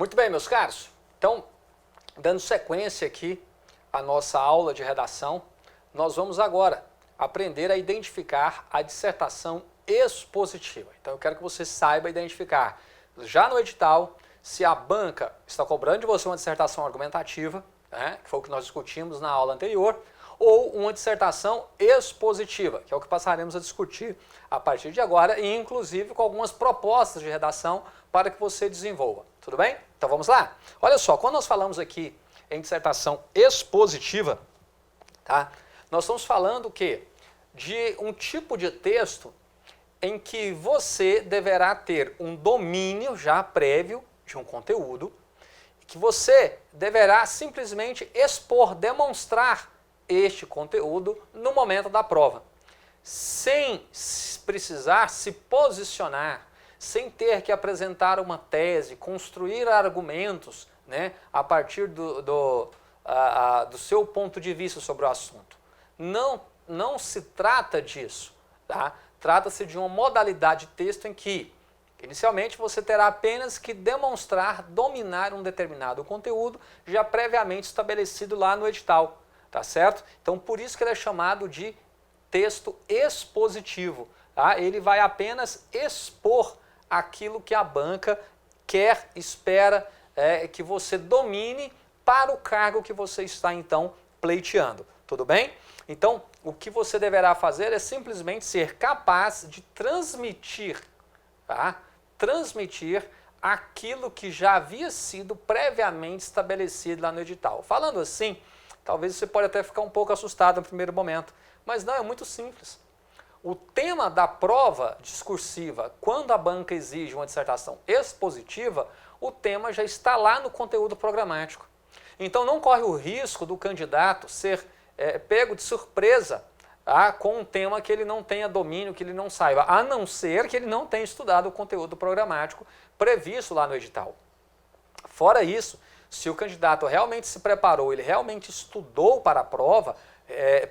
Muito bem, meus caros. Então, dando sequência aqui à nossa aula de redação, nós vamos agora aprender a identificar a dissertação expositiva. Então, eu quero que você saiba identificar já no edital se a banca está cobrando de você uma dissertação argumentativa, né, que foi o que nós discutimos na aula anterior, ou uma dissertação expositiva, que é o que passaremos a discutir a partir de agora, e inclusive com algumas propostas de redação para que você desenvolva. Tudo bem? Então vamos lá? Olha só, quando nós falamos aqui em dissertação expositiva, tá? Nós estamos falando o quê? De um tipo de texto em que você deverá ter um domínio já prévio de um conteúdo, que você deverá simplesmente expor, demonstrar este conteúdo no momento da prova, sem precisar se posicionar, sem ter que apresentar uma tese, construir argumentos, né, a partir do seu ponto de vista sobre o assunto. Não se trata disso, tá? Trata-se de uma modalidade de texto em que, inicialmente, você terá apenas que demonstrar, dominar um determinado conteúdo já previamente estabelecido lá no edital. Tá certo? Então, por isso que ele é chamado de texto expositivo. Tá? Ele vai apenas expor aquilo que a banca quer, espera que você domine para o cargo que você está, então, pleiteando. Tudo bem? Então, o que você deverá fazer é simplesmente ser capaz de transmitir, tá? Transmitir aquilo que já havia sido previamente estabelecido lá no edital. Falando assim, talvez você pode até ficar um pouco assustado no primeiro momento, mas não, é muito simples. O tema da prova discursiva, quando a banca exige uma dissertação expositiva, o tema já está lá no conteúdo programático. Então não corre o risco do candidato ser pego de surpresa com um tema que ele não tenha domínio, que ele não saiba, a não ser que ele não tenha estudado o conteúdo programático previsto lá no edital. Fora isso, se o candidato realmente se preparou, ele realmente estudou para a prova,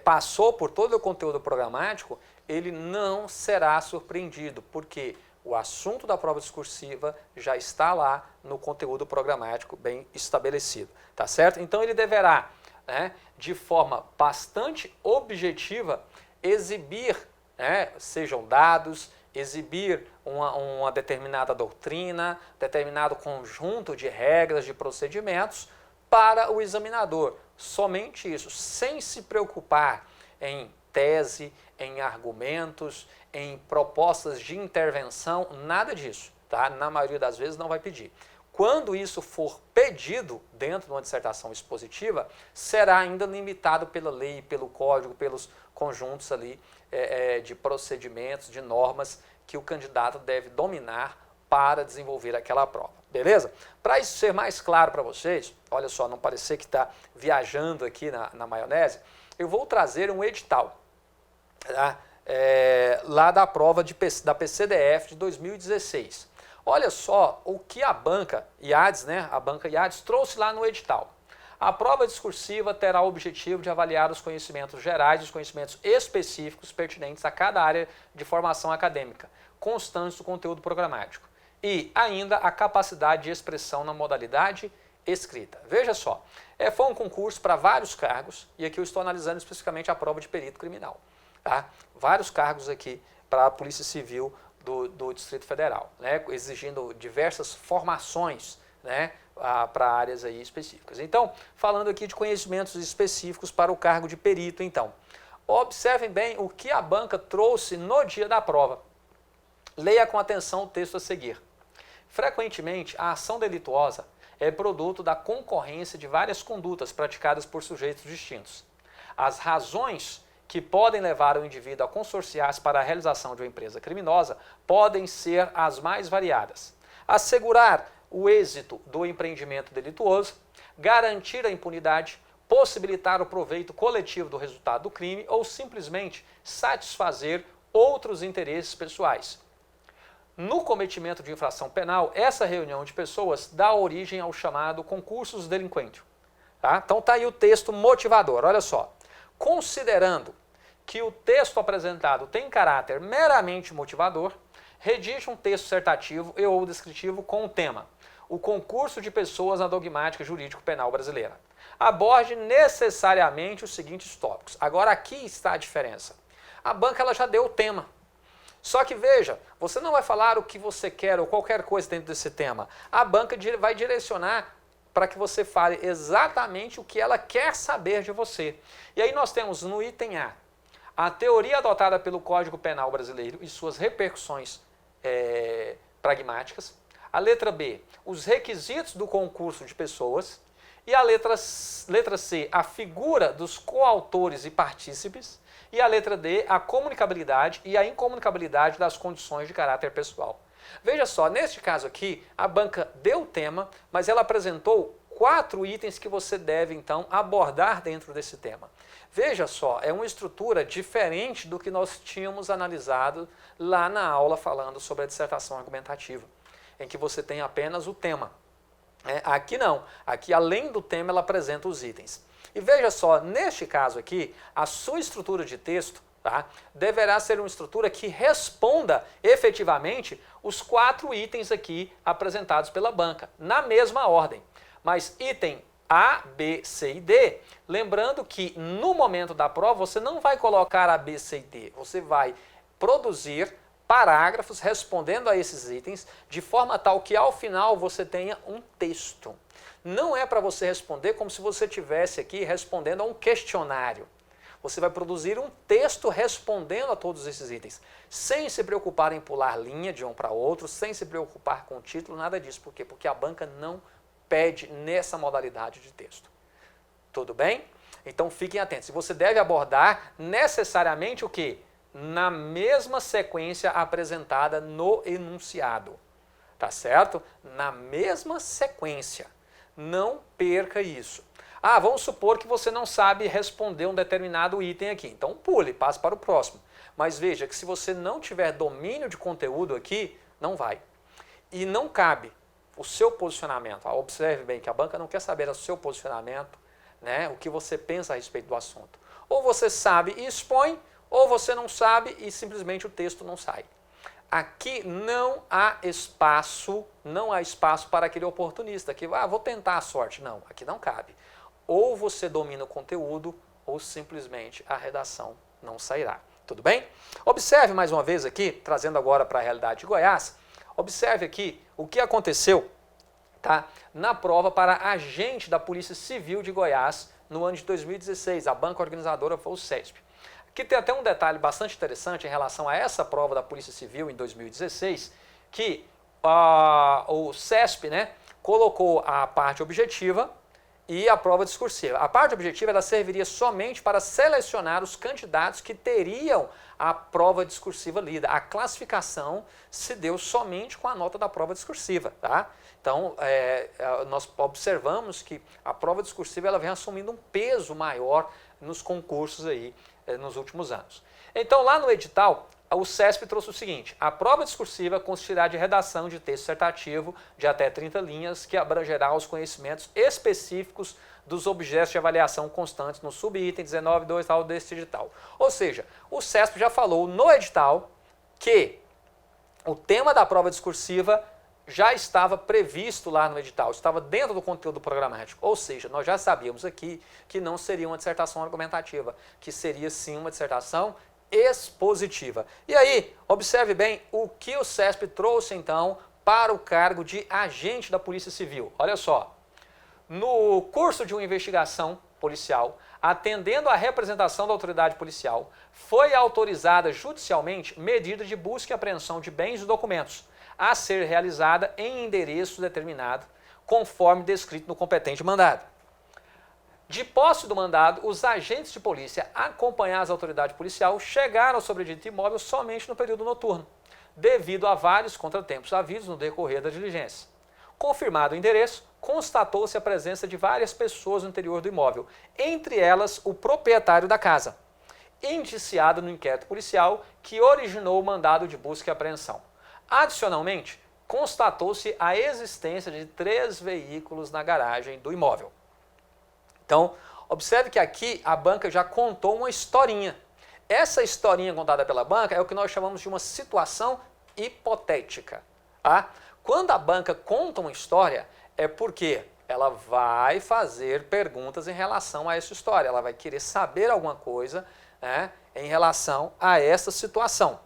passou por todo o conteúdo programático, ele não será surpreendido, porque o assunto da prova discursiva já está lá no conteúdo programático bem estabelecido, tá certo? Então ele deverá, né, de forma bastante objetiva, exibir, sejam dados, exibir uma determinada doutrina, determinado conjunto de regras, de procedimentos para o examinador. Somente isso, sem se preocupar em tese, em argumentos, em propostas de intervenção, nada disso, tá? Na maioria das vezes não vai pedir. Quando isso for pedido dentro de uma dissertação expositiva, será ainda limitado pela lei, pelo código, pelos conjuntos ali de procedimentos, de normas que o candidato deve dominar para desenvolver aquela prova. Beleza? Para isso ser mais claro para vocês, olha só, não parecer que está viajando aqui na maionese, eu vou trazer um edital, tá? Lá da prova da PCDF de 2016. Olha só o que a banca IADES, né, a banca IADES trouxe lá no edital. A prova discursiva terá o objetivo de avaliar os conhecimentos gerais e os conhecimentos específicos pertinentes a cada área de formação acadêmica, constantes do conteúdo programático, e ainda a capacidade de expressão na modalidade escrita. Veja só, foi um concurso para vários cargos, e aqui eu estou analisando especificamente a prova de perito criminal. Tá? Vários cargos aqui para a Polícia Civil do Distrito Federal, né? Exigindo diversas formações, né, para áreas aí específicas. Então, falando aqui de conhecimentos específicos para o cargo de perito, então, observem bem o que a banca trouxe no dia da prova. Leia com atenção o texto a seguir. Frequentemente, a ação delituosa é produto da concorrência de várias condutas praticadas por sujeitos distintos. As razões que podem levar o indivíduo a consorciar-se para a realização de uma empresa criminosa podem ser as mais variadas. Assegurar o êxito do empreendimento delituoso, garantir a impunidade, possibilitar o proveito coletivo do resultado do crime ou simplesmente satisfazer outros interesses pessoais. No cometimento de infração penal, essa reunião de pessoas dá origem ao chamado concursus delinquentium. Tá? Então está aí o texto motivador, olha só. Considerando que o texto apresentado tem caráter meramente motivador, redige um texto dissertativo e ou descritivo com o tema: o concurso de pessoas na dogmática jurídico-penal brasileira. Aborde necessariamente os seguintes tópicos. Agora aqui está a diferença. A banca ela já deu o tema. Só que veja, você não vai falar o que você quer ou qualquer coisa dentro desse tema. A banca vai direcionar para que você fale exatamente o que ela quer saber de você. E aí nós temos no item a teoria adotada pelo Código Penal brasileiro e suas repercussões pragmáticas. A letra B, os requisitos do concurso de pessoas. E a letra C, a figura dos coautores e partícipes. E a letra D, a comunicabilidade e a incomunicabilidade das condições de caráter pessoal. Veja só, neste caso aqui, a banca deu o tema, mas ela apresentou 4 itens que você deve, então, abordar dentro desse tema. Veja só, é uma estrutura diferente do que nós tínhamos analisado lá na aula falando sobre a dissertação argumentativa, em que você tem apenas o tema. Aqui não, aqui além do tema ela apresenta os itens. E veja só, neste caso aqui, a sua estrutura de texto deverá ser uma estrutura que responda efetivamente os 4 itens aqui apresentados pela banca, na mesma ordem. Mas item A, B, C e D, lembrando que no momento da prova você não vai colocar A, B, C e D, você vai produzir parágrafos respondendo a esses itens, de forma tal que ao final você tenha um texto. Não é para você responder como se você estivesse aqui respondendo a um questionário. Você vai produzir um texto respondendo a todos esses itens, sem se preocupar em pular linha de um para outro, sem se preocupar com o título, nada disso. Por quê? Porque a banca não pede nessa modalidade de texto. Tudo bem? Então fiquem atentos. Você deve abordar necessariamente o quê? Na mesma sequência apresentada no enunciado, tá certo? Na mesma sequência, não perca isso. Vamos supor que você não sabe responder um determinado item aqui, então pule, passe para o próximo. Mas veja que se você não tiver domínio de conteúdo aqui, não vai. E não cabe o seu posicionamento. Observe bem que a banca não quer saber o seu posicionamento, né? O que você pensa a respeito do assunto. Ou você sabe e expõe, ou você não sabe e simplesmente o texto não sai. Aqui não há espaço para aquele oportunista que vou tentar a sorte. Não, aqui não cabe. Ou você domina o conteúdo ou simplesmente a redação não sairá. Tudo bem? Observe mais uma vez aqui, trazendo agora para a realidade de Goiás, observe aqui o que aconteceu na prova para agente da Polícia Civil de Goiás no ano de 2016. A banca organizadora foi o CESP. Aqui tem até um detalhe bastante interessante em relação a essa prova da Polícia Civil em 2016, que o CESP colocou a parte objetiva e a prova discursiva. A parte objetiva ela serviria somente para selecionar os candidatos que teriam a prova discursiva lida. A classificação se deu somente com a nota da prova discursiva. Então, nós observamos que a prova discursiva ela vem assumindo um peso maior nos concursos aí, nos últimos anos. Então, lá no edital, o CESP trouxe o seguinte: a prova discursiva consistirá de redação de texto dissertativo de até 30 linhas, que abrangerá os conhecimentos específicos dos objetos de avaliação constantes no subitem 19.2 deste edital. Ou seja, o CESP já falou no edital que o tema da prova discursiva já estava previsto lá no edital, estava dentro do conteúdo programático. Ou seja, nós já sabíamos aqui que não seria uma dissertação argumentativa, que seria sim uma dissertação expositiva. E aí, observe bem o que o CESP trouxe então para o cargo de agente da Polícia Civil. Olha só, no curso de uma investigação policial, atendendo à representação da autoridade policial, foi autorizada judicialmente medida de busca e apreensão de bens e documentos a ser realizada em endereço determinado, conforme descrito no competente mandado. De posse do mandado, os agentes de polícia, acompanhados da autoridade policial, chegaram ao sobredito imóvel somente no período noturno, devido a vários contratempos havidos no decorrer da diligência. Confirmado o endereço, constatou-se a presença de várias pessoas no interior do imóvel, entre elas o proprietário da casa, indiciado no inquérito policial que originou o mandado de busca e apreensão. Adicionalmente, constatou-se a existência de 3 veículos na garagem do imóvel. Então, observe que aqui a banca já contou uma historinha. Essa historinha contada pela banca é o que nós chamamos de uma situação hipotética. Quando a banca conta uma história, é porque ela vai fazer perguntas em relação a essa história. Ela vai querer saber alguma coisa, né, em relação a essa situação.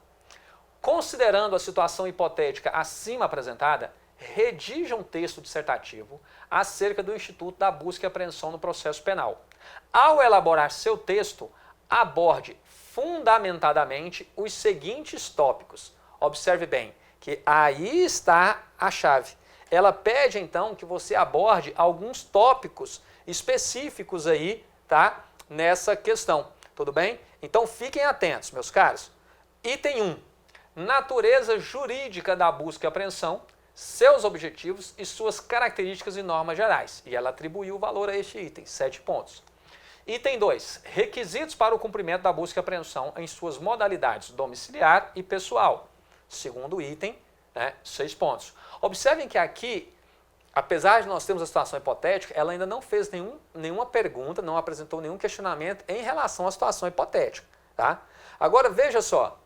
Considerando a situação hipotética acima apresentada, redija um texto dissertativo acerca do Instituto da Busca e Apreensão no Processo Penal. Ao elaborar seu texto, aborde fundamentadamente os seguintes tópicos. Observe bem que aí está a chave. Ela pede então que você aborde alguns tópicos específicos aí, tá? Nessa questão, tudo bem? Então fiquem atentos, meus caros. Item 1. Natureza jurídica da busca e apreensão, seus objetivos e suas características e normas gerais. E ela atribuiu valor a este item, 7 pontos. Item 2. Requisitos para o cumprimento da busca e apreensão em suas modalidades domiciliar e pessoal. Segundo item, 6 pontos. Observem que aqui, apesar de nós termos a situação hipotética, ela ainda não fez nenhuma pergunta, não apresentou nenhum questionamento em relação à situação hipotética. Tá? Agora, veja só.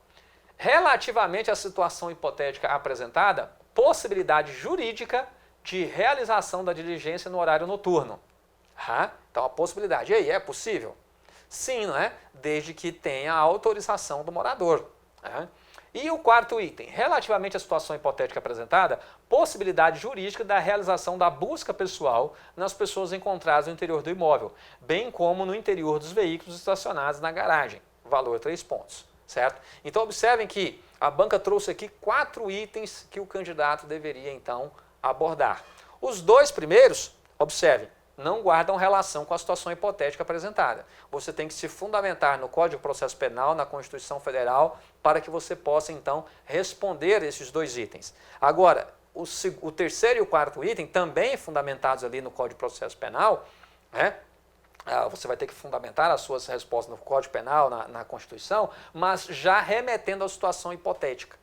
Relativamente à situação hipotética apresentada, possibilidade jurídica de realização da diligência no horário noturno. Então, a possibilidade. E aí, é possível? Sim, não é? Desde que tenha a autorização do morador. E o quarto item, relativamente à situação hipotética apresentada, possibilidade jurídica da realização da busca pessoal nas pessoas encontradas no interior do imóvel, bem como no interior dos veículos estacionados na garagem. Valor 3 pontos. Certo? Então, observem que a banca trouxe aqui 4 itens que o candidato deveria, então, abordar. Os 2 primeiros, observem, não guardam relação com a situação hipotética apresentada. Você tem que se fundamentar no Código de Processo Penal, na Constituição Federal, para que você possa, então, responder esses 2 itens. Agora, o terceiro e o quarto item, também fundamentados ali no Código de Processo Penal, você vai ter que fundamentar as suas respostas no Código Penal, na Constituição, mas já remetendo à situação hipotética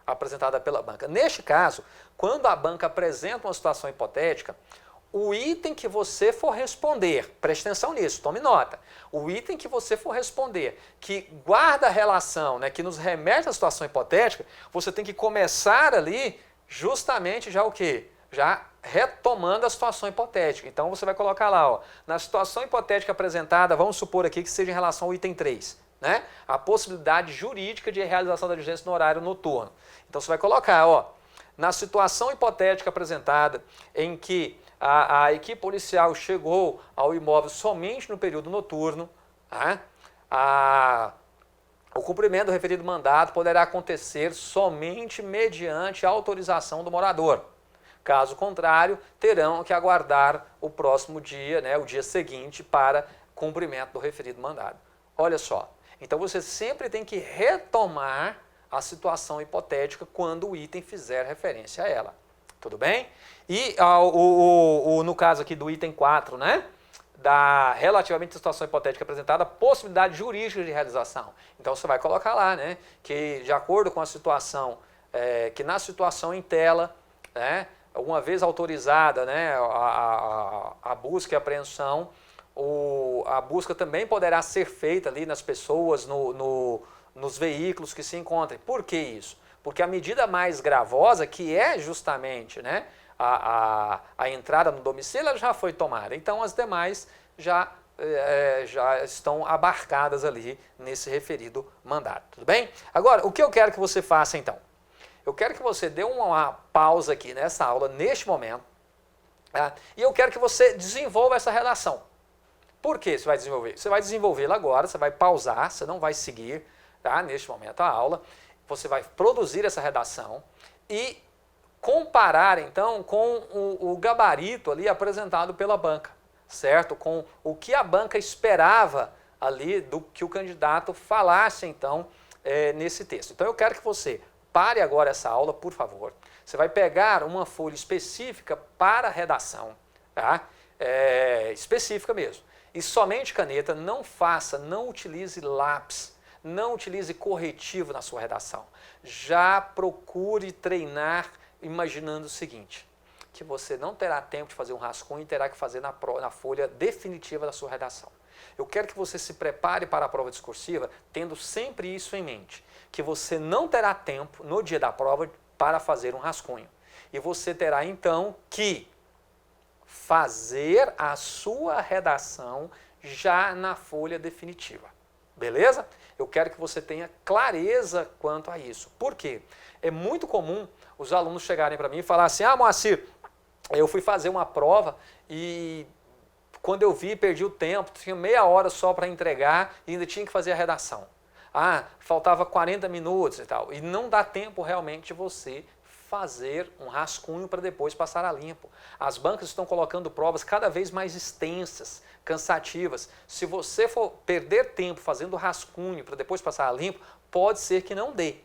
apresentada pela banca. Neste caso, quando a banca apresenta uma situação hipotética, o item que você for responder, preste atenção nisso, tome nota, o item que você for responder, que guarda a relação, que nos remete à situação hipotética, você tem que começar ali justamente já o quê? Já retomando a situação hipotética. Então, você vai colocar lá, na situação hipotética apresentada, vamos supor aqui que seja em relação ao item 3, a possibilidade jurídica de realização da diligência no horário noturno. Então, você vai colocar, na situação hipotética apresentada, em que a equipe policial chegou ao imóvel somente no período noturno, o cumprimento do referido mandado poderá acontecer somente mediante autorização do morador. Caso contrário, terão que aguardar o próximo dia, o dia seguinte, para cumprimento do referido mandado. Olha só, então você sempre tem que retomar a situação hipotética quando o item fizer referência a ela. Tudo bem? E no caso aqui do item 4, relativamente à situação hipotética apresentada, possibilidade jurídica de realização. Então você vai colocar lá, que de acordo com a situação, que na situação em tela, uma vez autorizada a busca e apreensão, a busca também poderá ser feita ali nas pessoas, nos veículos que se encontrem. Por que isso? Porque a medida mais gravosa, que é justamente a entrada no domicílio, ela já foi tomada. Então as demais já estão abarcadas ali nesse referido mandado. Tudo bem? Agora, o que eu quero que você faça então? Eu quero que você dê uma pausa aqui nessa aula, neste momento, e eu quero que você desenvolva essa redação. Por que você vai desenvolver? Você vai desenvolvê-la agora, você vai pausar, você não vai seguir, neste momento a aula, você vai produzir essa redação e comparar, então, com o gabarito ali apresentado pela banca, certo? Com o que a banca esperava ali do que o candidato falasse, então, nesse texto. Então, eu quero que você pare agora essa aula, por favor. Você vai pegar uma folha específica para a redação, específica mesmo. E somente caneta, não utilize lápis, não utilize corretivo na sua redação. Já procure treinar imaginando o seguinte, que você não terá tempo de fazer um rascunho e terá que fazer na folha definitiva da sua redação. Eu quero que você se prepare para a prova discursiva tendo sempre isso em mente, que você não terá tempo no dia da prova para fazer um rascunho. E você terá então que fazer a sua redação já na folha definitiva. Beleza? Eu quero que você tenha clareza quanto a isso. Por quê? É muito comum os alunos chegarem para mim e falar assim: ah, Moacir, eu fui fazer uma prova e quando eu vi, perdi o tempo, tinha meia hora só para entregar e ainda tinha que fazer a redação. Ah, faltava 40 minutos e tal. E não dá tempo realmente de você fazer um rascunho para depois passar a limpo. As bancas estão colocando provas cada vez mais extensas, cansativas. Se você for perder tempo fazendo rascunho para depois passar a limpo, pode ser que não dê.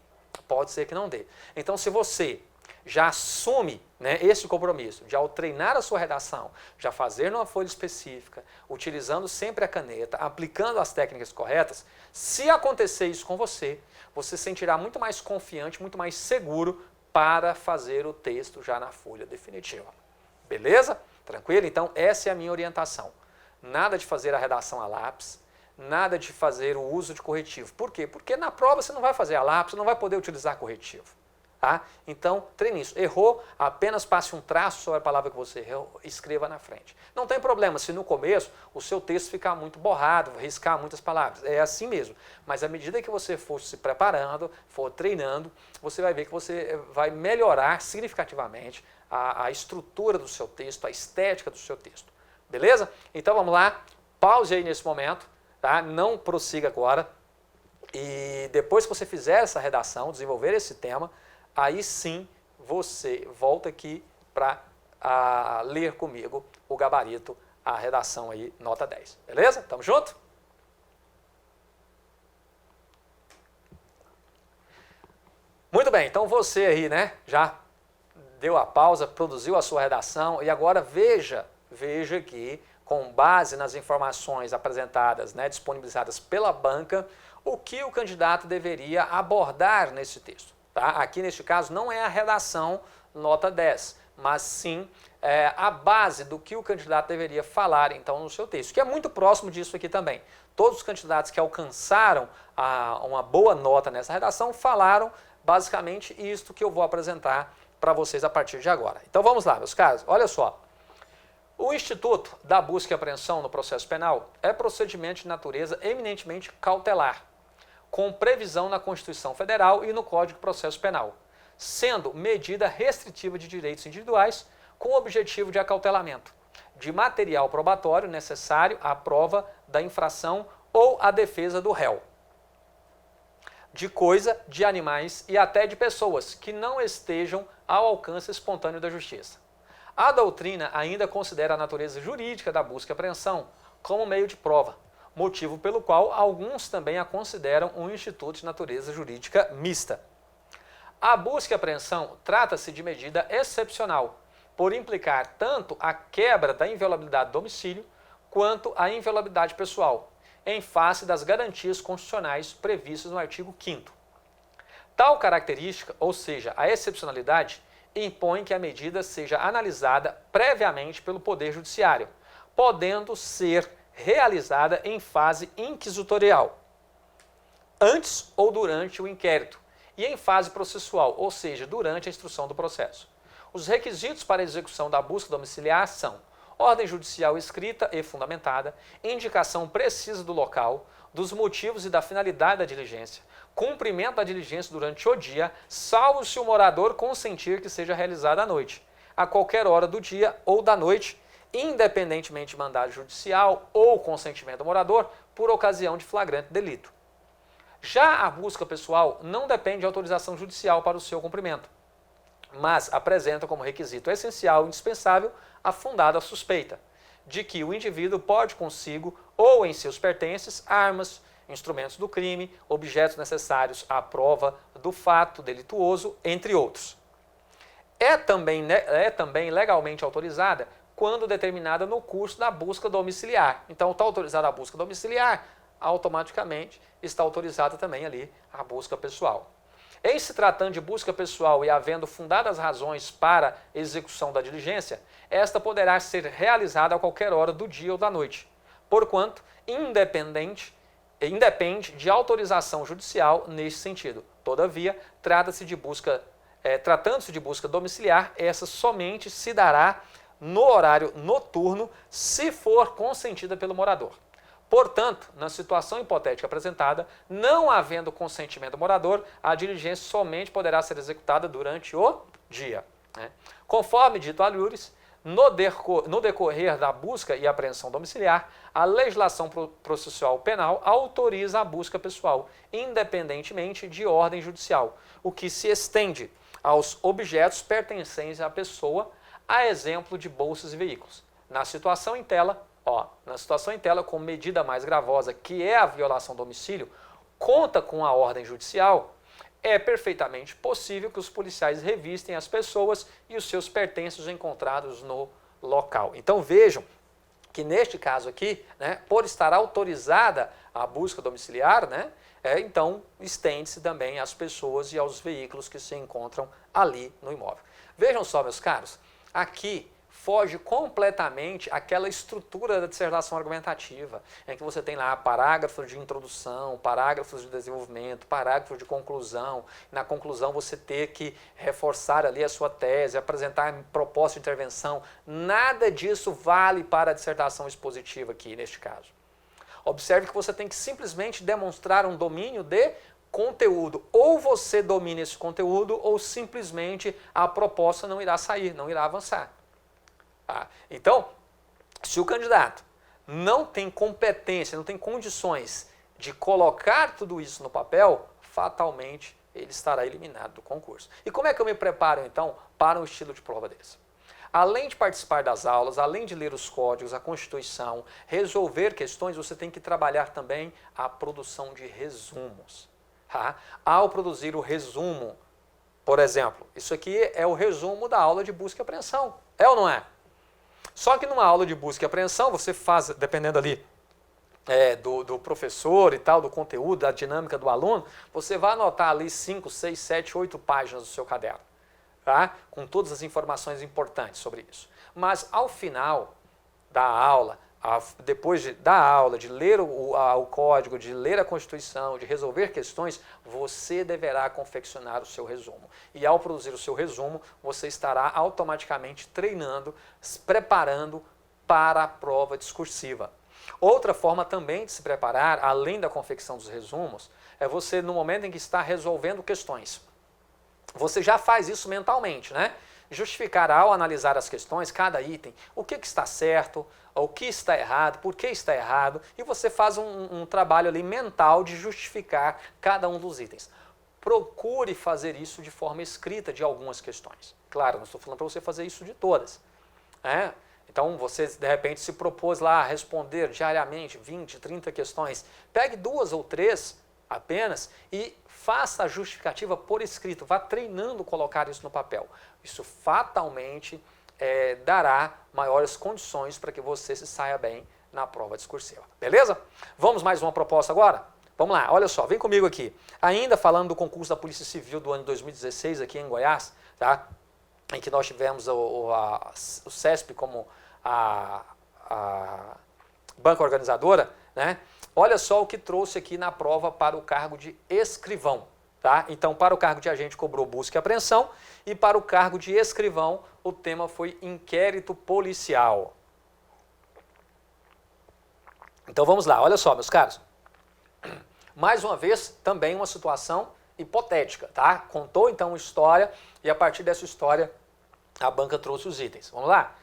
Pode ser que não dê. Então, se você já assume, né, esse compromisso de, ao treinar a sua redação, já fazer numa folha específica, utilizando sempre a caneta, aplicando as técnicas corretas, se acontecer isso com você, você se sentirá muito mais confiante, muito mais seguro para fazer o texto já na folha definitiva. Beleza? Tranquilo? Então, essa é a minha orientação. Nada de fazer a redação a lápis, nada de fazer o uso de corretivo. Por quê? Porque na prova você não vai fazer a lápis, você não vai poder utilizar corretivo. Tá? Então, treine isso. Errou, apenas passe um traço sobre a palavra que você errou, escreva na frente. Não tem problema se no começo o seu texto ficar muito borrado, riscar muitas palavras. É assim mesmo. Mas à medida que você for se preparando, for treinando, você vai ver que você vai melhorar significativamente a estrutura do seu texto, a estética do seu texto. Beleza? Então vamos lá. Pause aí nesse momento. Tá? Não prossiga agora. E depois que você fizer essa redação, desenvolver esse tema, aí sim você volta aqui para ler comigo o gabarito, a redação aí, nota 10. Beleza? Tamo junto? Muito bem, então você aí, né, já deu a pausa, produziu a sua redação e agora veja aqui, com base nas informações apresentadas, né, disponibilizadas pela banca, o que o candidato deveria abordar nesse texto. Tá? Aqui, neste caso, não é a redação nota 10, mas sim a base do que o candidato deveria falar, então, no seu texto, que é muito próximo disso aqui também. Todos os candidatos que alcançaram uma boa nota nessa redação falaram basicamente isto que eu vou apresentar para vocês a partir de agora. Então, vamos lá, meus caros. Olha só. O Instituto da Busca e Apreensão no Processo Penal é procedimento de natureza eminentemente cautelar, com previsão na Constituição Federal e no Código de Processo Penal, sendo medida restritiva de direitos individuais com o objetivo de acautelamento de material probatório necessário à prova da infração ou à defesa do réu, de coisa, de animais e até de pessoas que não estejam ao alcance espontâneo da justiça. A doutrina ainda considera a natureza jurídica da busca e apreensão como meio de prova, motivo pelo qual alguns também a consideram um instituto de natureza jurídica mista. A busca e apreensão trata-se de medida excepcional, por implicar tanto a quebra da inviolabilidade do domicílio quanto a inviolabilidade pessoal, em face das garantias constitucionais previstas no artigo 5º. Tal característica, ou seja, a excepcionalidade, impõe que a medida seja analisada previamente pelo Poder Judiciário, podendo ser realizada em fase inquisitorial, antes ou durante o inquérito, e em fase processual, ou seja, durante a instrução do processo. Os requisitos para a execução da busca domiciliar são ordem judicial escrita e fundamentada, indicação precisa do local, dos motivos e da finalidade da diligência, cumprimento da diligência durante o dia, salvo se o morador consentir que seja realizada à noite, a qualquer hora do dia ou da noite, independentemente de mandado judicial ou consentimento do morador, por ocasião de flagrante delito. Já a busca pessoal não depende de autorização judicial para o seu cumprimento, mas apresenta como requisito essencial e indispensável a fundada suspeita de que o indivíduo pode consigo ou em seus pertences armas, instrumentos do crime, objetos necessários à prova do fato delituoso, entre outros. É também legalmente autorizada quando determinada no curso da busca domiciliar. Então, está autorizada a busca domiciliar, automaticamente está autorizada também ali a busca pessoal. Em se tratando de busca pessoal e havendo fundadas razões para execução da diligência, esta poderá ser realizada a qualquer hora do dia ou da noite, porquanto independe de autorização judicial neste sentido. Todavia, trata-se de busca tratando-se de busca domiciliar, essa somente se dará no horário noturno, se for consentida pelo morador. Portanto, na situação hipotética apresentada, não havendo consentimento do morador, a diligência somente poderá ser executada durante o dia. Conforme dito alhures, no decorrer da busca e apreensão domiciliar, a legislação processual penal autoriza a busca pessoal, independentemente de ordem judicial, o que se estende aos objetos pertencentes à pessoa, a exemplo de bolsas e veículos. Na situação em tela, com medida mais gravosa, que é a violação do domicílio, conta com a ordem judicial, é perfeitamente possível que os policiais revistem as pessoas e os seus pertences encontrados no local. Então vejam que neste caso aqui, por estar autorizada a busca domiciliar, então estende-se também às pessoas e aos veículos que se encontram ali no imóvel. Vejam só, meus caros, aqui foge completamente aquela estrutura da dissertação argumentativa, em que você tem lá parágrafos de introdução, parágrafos de desenvolvimento, parágrafos de conclusão. Na conclusão você ter que reforçar ali a sua tese, apresentar proposta de intervenção. Nada disso vale para a dissertação expositiva aqui, neste caso. Observe que você tem que simplesmente demonstrar um domínio de conteúdo. Ou você domina esse conteúdo, ou simplesmente a proposta não irá sair, não irá avançar. Então, se o candidato não tem competência, não tem condições de colocar tudo isso no papel, fatalmente ele estará eliminado do concurso. E como é que eu me preparo, então, para um estilo de prova desse? Além de participar das aulas, além de ler os códigos, a Constituição, resolver questões, você tem que trabalhar também a produção de resumos. Ao produzir o resumo, por exemplo, isso aqui é o resumo da aula de busca e apreensão, é ou não é? Só que numa aula de busca e apreensão, você faz, dependendo ali do professor e tal, do conteúdo, da dinâmica do aluno, você vai anotar ali 5, 6, 7, 8 páginas do seu caderno, com todas as informações importantes sobre isso. Mas ao final da aula, depois da aula, de ler o código, de ler a Constituição, de resolver questões, você deverá confeccionar o seu resumo. E ao produzir o seu resumo, você estará automaticamente treinando, se preparando para a prova discursiva. Outra forma também de se preparar, além da confecção dos resumos, é você, no momento em que está resolvendo questões, você já faz isso mentalmente, justificar ao analisar as questões, cada item, o que está certo, o que está errado, por que está errado, e você faz um trabalho ali mental de justificar cada um dos itens. Procure fazer isso de forma escrita de algumas questões. Claro, não estou falando para você fazer isso de todas. Então você de repente se propôs lá a responder diariamente 20, 30 questões. Pegue 2 ou 3 apenas e faça a justificativa por escrito. Vá treinando colocar isso no papel. Isso fatalmente dará maiores condições para que você se saia bem na prova discursiva. Beleza? Vamos mais uma proposta agora? Vamos lá, olha só, vem comigo aqui. Ainda falando do concurso da Polícia Civil do ano 2016 aqui em Goiás, em que nós tivemos o CESP como a banca organizadora, olha só o que trouxe aqui na prova para o cargo de escrivão. Então, para o cargo de agente cobrou busca e apreensão e para o cargo de escrivão o tema foi inquérito policial. Então vamos lá, olha só, meus caros. Mais uma vez, também uma situação hipotética, Contou então uma história e a partir dessa história a banca trouxe os itens. Vamos lá?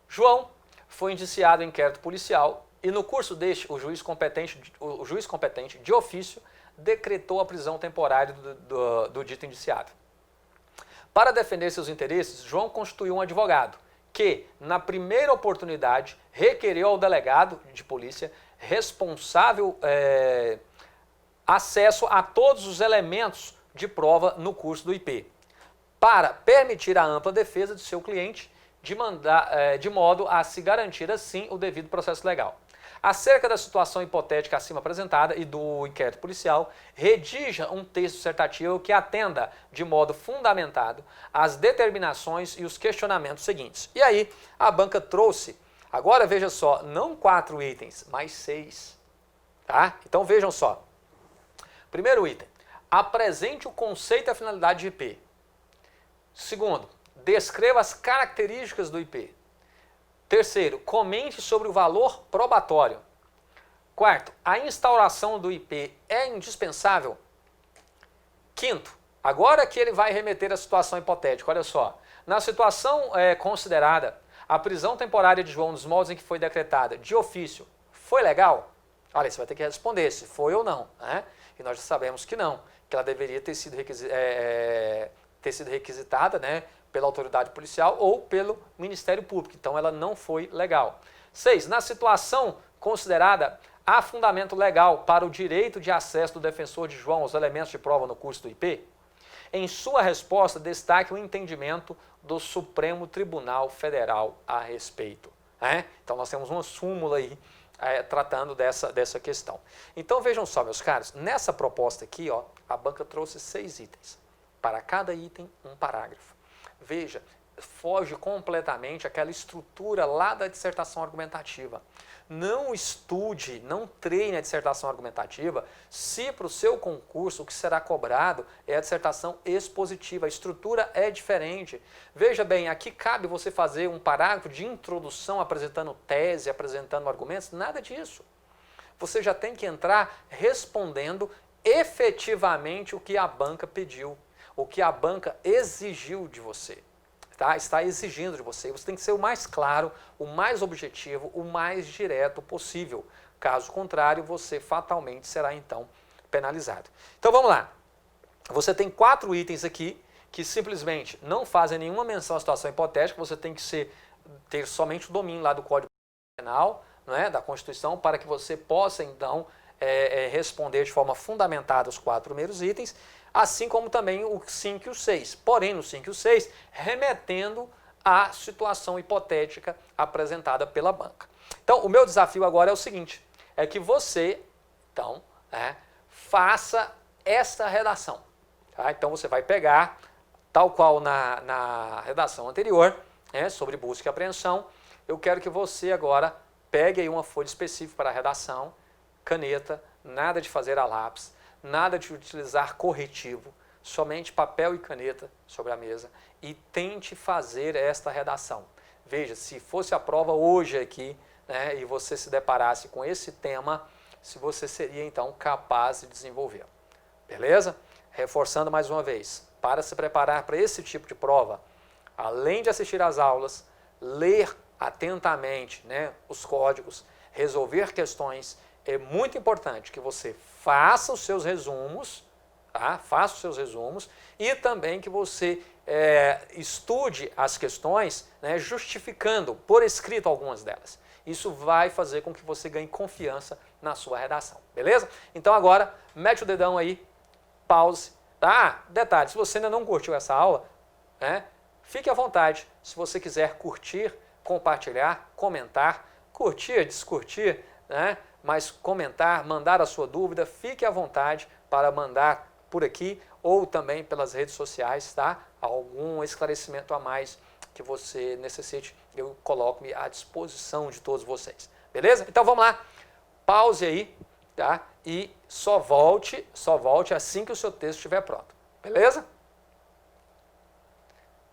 João foi indiciado em inquérito policial e no curso deste o juiz competente de ofício decretou a prisão temporária do dito indiciado. Para defender seus interesses, João constituiu um advogado que, na primeira oportunidade, requereu ao delegado de polícia responsável acesso a todos os elementos de prova no curso do IP, para permitir a ampla defesa de seu cliente, de modo a se garantir assim o devido processo legal. Acerca da situação hipotética acima apresentada e do inquérito policial, redija um texto dissertativo que atenda de modo fundamentado às determinações e os questionamentos seguintes. E aí, a banca trouxe, agora veja só, não 4 itens, mas 6. Então vejam só. Primeiro item, apresente o conceito e a finalidade de IP. Segundo, descreva as características do IP. Terceiro, comente sobre o valor probatório. Quarto, a instauração do IP é indispensável? Quinto, agora que ele vai remeter à situação hipotética, olha só. Na situação considerada, a prisão temporária de João nos moldes em que foi decretada de ofício foi legal? Olha, você vai ter que responder se foi ou não, né? E nós já sabemos que não, que ela deveria ter sido requisitada, né, pela autoridade policial ou pelo Ministério Público. Então, ela não foi legal. 6. Na situação considerada, há fundamento legal para o direito de acesso do defensor de João aos elementos de prova no curso do IP? Em sua resposta, destaque o entendimento do Supremo Tribunal Federal a respeito. Né? Então, nós temos uma súmula aí tratando dessa questão. Então, vejam só, meus caros, nessa proposta aqui, ó, a banca trouxe 6 itens. Para cada item, um parágrafo. Veja, foge completamente aquela estrutura lá da dissertação argumentativa. Não estude, não treine a dissertação argumentativa se para o seu concurso o que será cobrado é a dissertação expositiva. A estrutura é diferente. Veja bem, aqui cabe você fazer um parágrafo de introdução apresentando tese, apresentando argumentos, nada disso. Você já tem que entrar respondendo efetivamente o que a banca pediu, o que a banca exigiu de você. Tá? Está exigindo de você. Você tem que ser o mais claro, o mais objetivo, o mais direto possível. Caso contrário, você fatalmente será, então, penalizado. Então, vamos lá. Você tem 4 itens aqui que simplesmente não fazem nenhuma menção à situação hipotética. Você tem que ter somente o domínio lá do Código Penal, não é? Da Constituição, para que você possa, então, responder de forma fundamentada os 4 primeiros itens, assim como também o 5 e o 6. Porém, no 5 e o 6, remetendo à situação hipotética apresentada pela banca. Então, o meu desafio agora é o seguinte, é que você, então, faça esta redação. Tá? Então, você vai pegar, tal qual na redação anterior, sobre busca e apreensão, eu quero que você agora pegue aí uma folha específica para a redação, caneta, nada de fazer a lápis, nada de utilizar corretivo, somente papel e caneta sobre a mesa e tente fazer esta redação. Veja, se fosse a prova hoje aqui, né, e você se deparasse com esse tema, se você seria então capaz de desenvolver. Beleza? Reforçando mais uma vez, para se preparar para esse tipo de prova, além de assistir às aulas, ler atentamente, né, os códigos, resolver questões, é muito importante que você faça os seus resumos, tá? Faça os seus resumos e também que você estude as questões, né, justificando por escrito algumas delas. Isso vai fazer com que você ganhe confiança na sua redação, beleza? Então agora, mete o dedão aí, pause. Tá? Detalhe, se você ainda não curtiu essa aula, né, fique à vontade. Se você quiser curtir, compartilhar, comentar, curtir, descurtir, né? Mas comentar, mandar a sua dúvida, fique à vontade para mandar por aqui ou também pelas redes sociais, tá? Algum esclarecimento a mais que você necessite, eu coloco-me à disposição de todos vocês. Beleza? Então vamos lá. Pause aí, tá? E só volte assim que o seu texto estiver pronto. Beleza?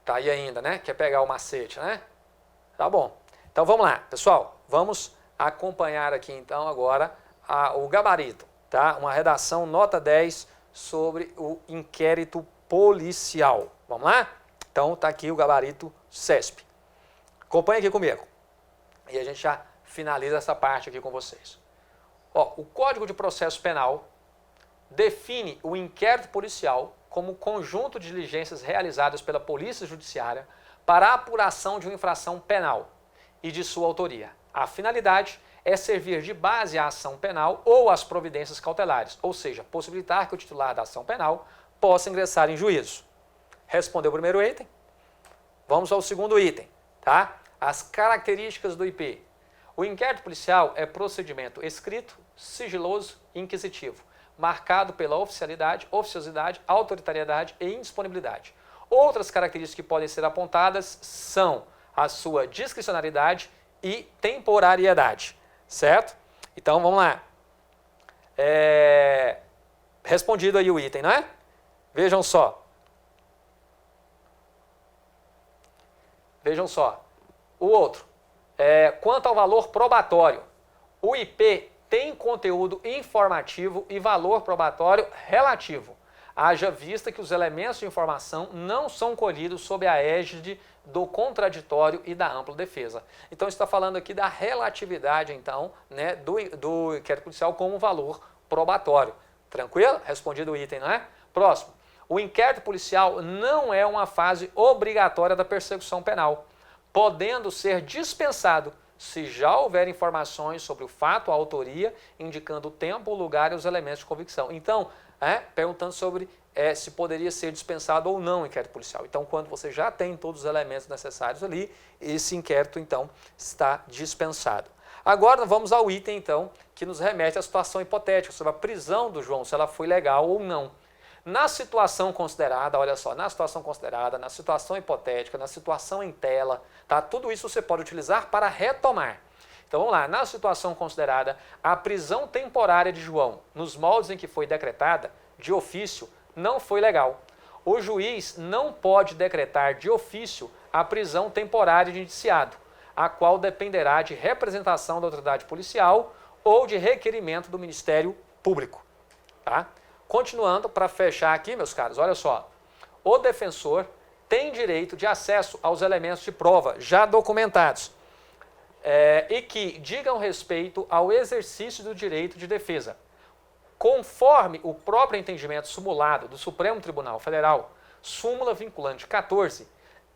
Tá aí ainda, né? Quer pegar o macete, né? Tá bom. Então vamos lá, pessoal. Vamos acompanhar aqui então agora o gabarito, tá? Uma redação nota 10 sobre o inquérito policial. Vamos lá? Então tá aqui o gabarito CESP. Acompanhe aqui comigo. E a gente já finaliza essa parte aqui com vocês. Ó, o Código de Processo Penal define o inquérito policial como conjunto de diligências realizadas pela Polícia Judiciária para a apuração de uma infração penal e de sua autoria. A finalidade é servir de base à ação penal ou às providências cautelares, ou seja, possibilitar que o titular da ação penal possa ingressar em juízo. Respondeu o primeiro item? Vamos ao segundo item, tá? As características do IP. O inquérito policial é procedimento escrito, sigiloso e inquisitivo, marcado pela oficialidade, oficiosidade, autoritariedade e indisponibilidade. Outras características que podem ser apontadas são a sua discricionariedade e temporariedade, certo? Então, vamos lá. Respondido aí o item, não é? Vejam só. Vejam só. O outro, quanto ao valor probatório, o IP tem conteúdo informativo e valor probatório relativo, haja vista que os elementos de informação não são colhidos sob a égide do contraditório e da ampla defesa. Então, está falando aqui da relatividade, então, né, do inquérito policial como valor probatório. Tranquilo? Respondido o item, não é? Próximo. O inquérito policial não é uma fase obrigatória da persecução penal, podendo ser dispensado se já houver informações sobre o fato, a autoria, indicando o tempo, o lugar e os elementos de convicção. Então, perguntando sobre se poderia ser dispensado ou não o inquérito policial. Então, quando você já tem todos os elementos necessários ali, esse inquérito, então, está dispensado. Agora, vamos ao item, então, que nos remete à situação hipotética, sobre a prisão do João, se ela foi legal ou não. Na situação considerada, olha só, na situação considerada, na situação hipotética, na situação em tela, tá? Tudo isso você pode utilizar para retomar. Então vamos lá, na situação considerada, a prisão temporária de João, nos moldes em que foi decretada, de ofício, não foi legal. O juiz não pode decretar de ofício a prisão temporária de indiciado, a qual dependerá de representação da autoridade policial ou de requerimento do Ministério Público, tá? Continuando, para fechar aqui, meus caros, olha só. O defensor tem direito de acesso aos elementos de prova já documentados e que digam respeito ao exercício do direito de defesa. Conforme o próprio entendimento sumulado do Supremo Tribunal Federal, súmula vinculante 14,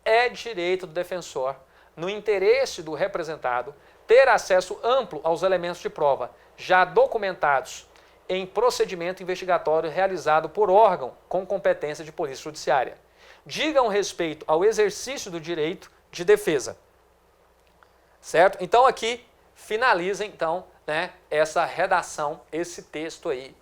é direito do defensor, no interesse do representado, ter acesso amplo aos elementos de prova já documentados em procedimento investigatório realizado por órgão com competência de polícia judiciária. Digam respeito ao exercício do direito de defesa. Certo? Então aqui finaliza então, né, essa redação, esse texto aí,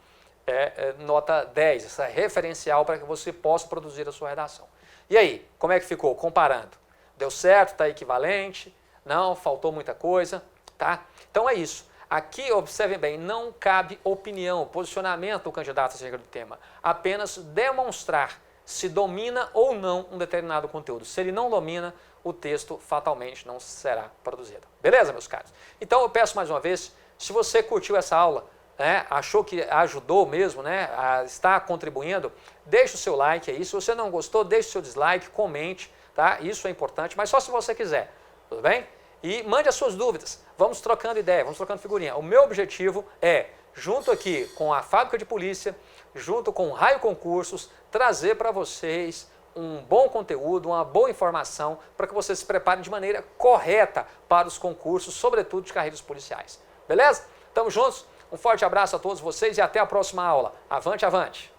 nota 10, essa referencial para que você possa produzir a sua redação. E aí, como é que ficou? Comparando. Deu certo? Está equivalente? Não? Faltou muita coisa? Tá? Então é isso. Aqui, observem bem, não cabe opinião, posicionamento do candidato acerca do tema. Apenas demonstrar se domina ou não um determinado conteúdo. Se ele não domina, o texto fatalmente não será produzido. Beleza, meus caros? Então eu peço mais uma vez, se você curtiu essa aula, achou que ajudou mesmo, está contribuindo, deixe o seu like aí. Se você não gostou, deixe o seu dislike, comente, tá? Isso é importante, mas só se você quiser, tudo bem? E mande as suas dúvidas, vamos trocando ideia, vamos trocando figurinha. O meu objetivo é, junto aqui com a Fábrica de Polícia, junto com o Raio Concursos, trazer para vocês um bom conteúdo, uma boa informação, para que vocês se preparem de maneira correta para os concursos, sobretudo de carreiras policiais. Beleza? Tamo juntos, um forte abraço a todos vocês e até a próxima aula. Avante, avante!